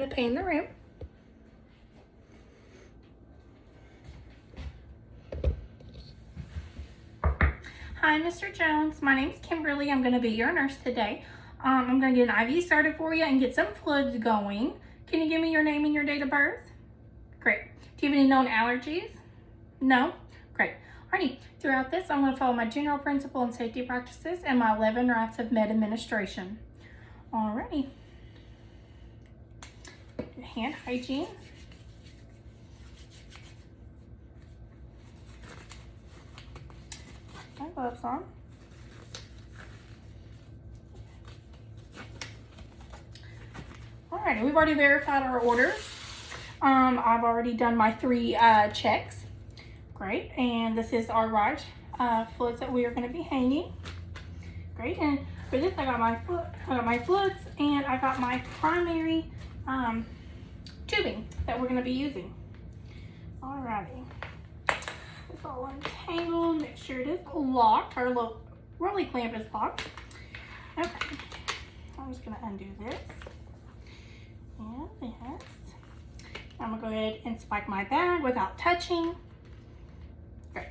going to pan the room. Hi, Mr. Jones. My name's Kimberly. I'm going to be your nurse today. I'm going to get an IV started for you and get some fluids going. Can you give me your name and your date of birth? Great. Do you have any known allergies? No? Great. Alrighty. Throughout this, I'm going to follow my general principle and safety practices and my 11 rights of med administration. Alrighty. Hand hygiene. My gloves on. Alrighty, we've already verified our orders. I've already done my 3 checks. Great, and this is our right fluids that we are going to be hanging. Great, and for this I got my fluids and I got my primary tubing that we're going to be using. Alrighty. It's all untangled. Make sure it is locked. Our little rolly clamp is locked. Okay. I'm just going to undo this. And this. I'm going to go ahead and spike my bag without touching. Great.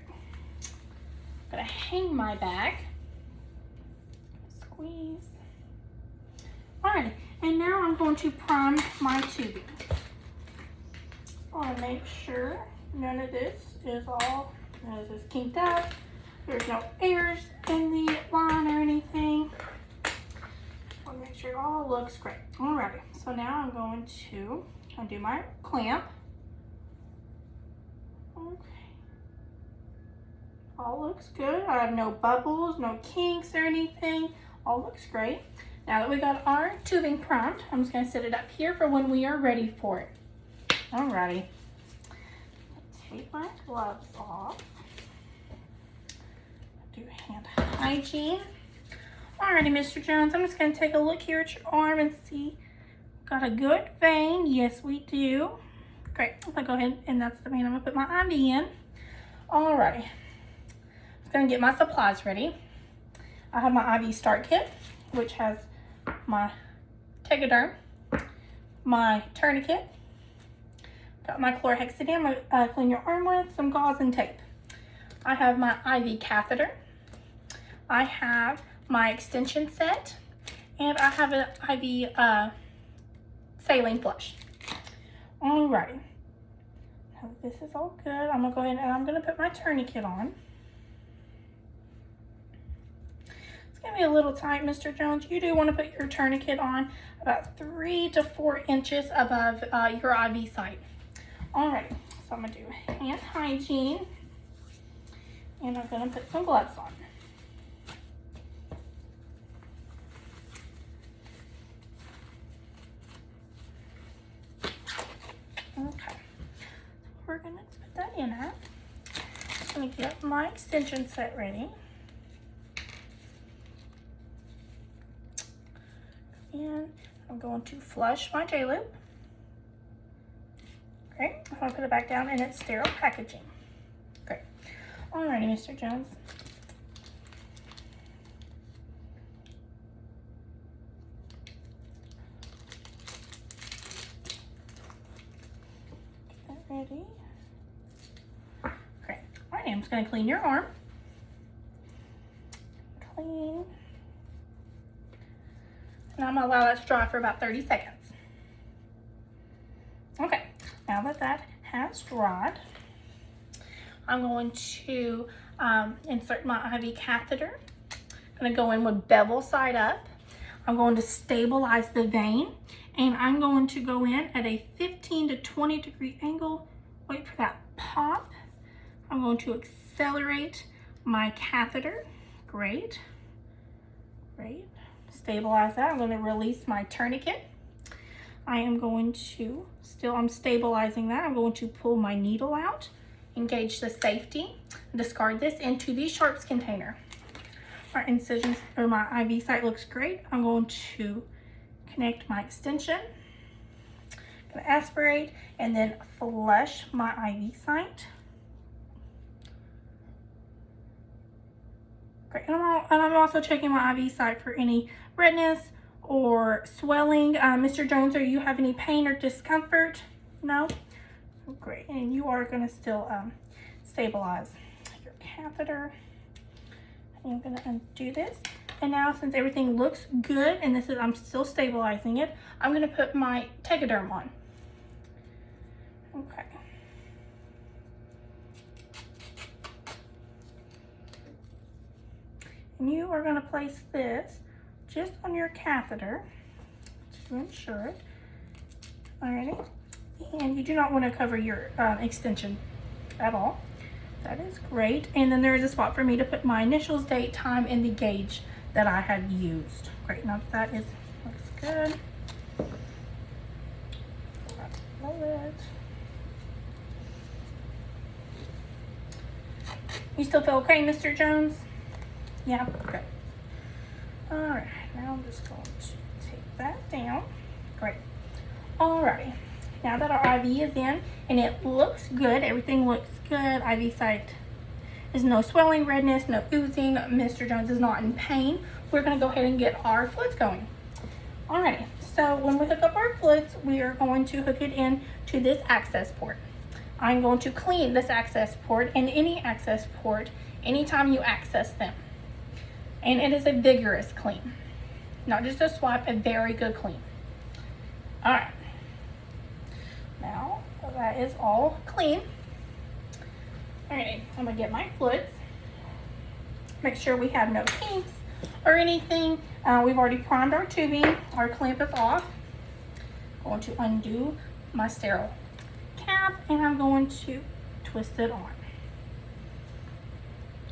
I'm going to hang my bag. Squeeze. Alright. And now I'm going to prime my tubing. I want to make sure none of this is kinked up. There's no airs in the line or anything. I want to make sure it all looks great. Alrighty, so now I'm going to undo my clamp. Okay. All looks good. I have no bubbles, no kinks or anything. All looks great. Now that we got our tubing primed, I'm just going to set it up here for when we are ready for it. Alrighty. Take my gloves off. Do hand hygiene. Alrighty, Mr. Jones, I'm just going to take a look here at your arm and see. Got a good vein. Yes, we do. Great. I'm going to go ahead and that's the vein I'm going to put my IV in. Alrighty. I'm going to get my supplies ready. I have my IV start kit, which has my Tegaderm, my tourniquet, got my chlorhexidine, clean your arm with, some gauze and tape. I have my IV catheter. I have my extension set, and I have an IV saline flush. Alrighty. Now this is all good. I'm gonna go ahead and I'm gonna put my tourniquet on. It's gonna be a little tight, Mr. Jones. You do want to put your tourniquet on about 3 to 4 inches above your IV site. Alrighty, so I'm gonna do hand hygiene, and I'm gonna put some gloves on. Okay, so we're gonna put that in at. I'm gonna get my extension set ready. And I'm going to flush my J-loop. Great. I'm going to put it back down in its sterile packaging. Great. Alrighty, Mr. Jones. Get that ready. Great. Alrighty, I'm just going to clean your arm. Clean. And I'm going to allow that to dry for about 30 seconds. Okay, now that that has dried, I'm going to insert my IV catheter. I'm going to go in with bevel side up. I'm going to stabilize the vein, and I'm going to go in at a 15 to 20 degree angle. Wait for that pop. I'm going to accelerate my catheter. Great. Great. Stabilize that. I'm going to release my tourniquet. I am going to, I'm stabilizing that. I'm going to pull my needle out, engage the safety, discard this into the sharps container. Our incisions, or my IV site looks great. I'm going to connect my extension. I'm going to aspirate and then flush my IV site. Great, and I'm also checking my IV site for any redness or swelling. Mr. Jones, are you have any pain or discomfort? No? Great. And you are going to still stabilize your catheter. I'm going to undo this. And now, since everything looks good, and this is, I'm still stabilizing it, I'm going to put my Tegaderm on. Okay. And you are going to place this just on your catheter to ensure it. Alrighty. And you do not want to cover your extension at all. That is great. And then there is a spot for me to put my initials, date, time, and the gauge that I had used. Great. Now that is looks good. Love it. You still feel okay, Mr. Jones? Yeah. Okay. All right. Now I'm just going to take that down. Great. All right. Now that our IV is in and it looks good, everything looks good. IV site is no swelling, redness, no oozing. Mr. Jones is not in pain. We're going to go ahead and get our fluids going. Alrighty, so when we hook up our fluids, we are going to hook it in to this access port. I'm going to clean this access port and any access port anytime you access them. And it is a vigorous clean, not just a swipe, a very good clean. Alright, now that is all clean. Alright, I'm going to get my fluids. Make sure we have no kinks or anything. We've already primed our tubing. Our clamp is off. I'm going to undo my sterile cap and I'm going to twist it on.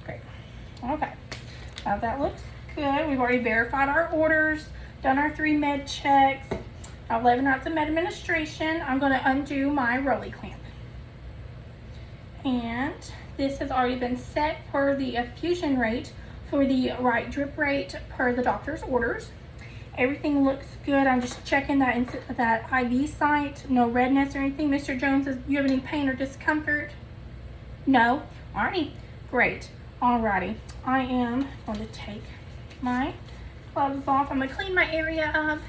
Great. Okay. Now that looks good. We've already verified our orders, done our 3 med checks, 11 nights of med administration. I'm going to undo my Rolly clamp. And this has already been set per the effusion rate for the right drip rate per the doctor's orders. Everything looks good. I'm just checking that IV site, no redness or anything. Mr. Jones, do you have any pain or discomfort? No? Alrighty, great. Alrighty, I am going to take my gloves off. I'm going to clean my area up.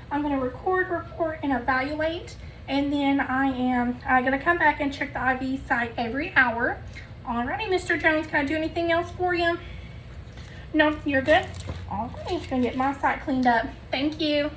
I'm going to record, report, and evaluate. And then I am going to come back and check the IV site every hour. Alrighty, Mr. Jones, can I do anything else for you? No, you're good? Alright, I'm going to get my site cleaned up. Thank you.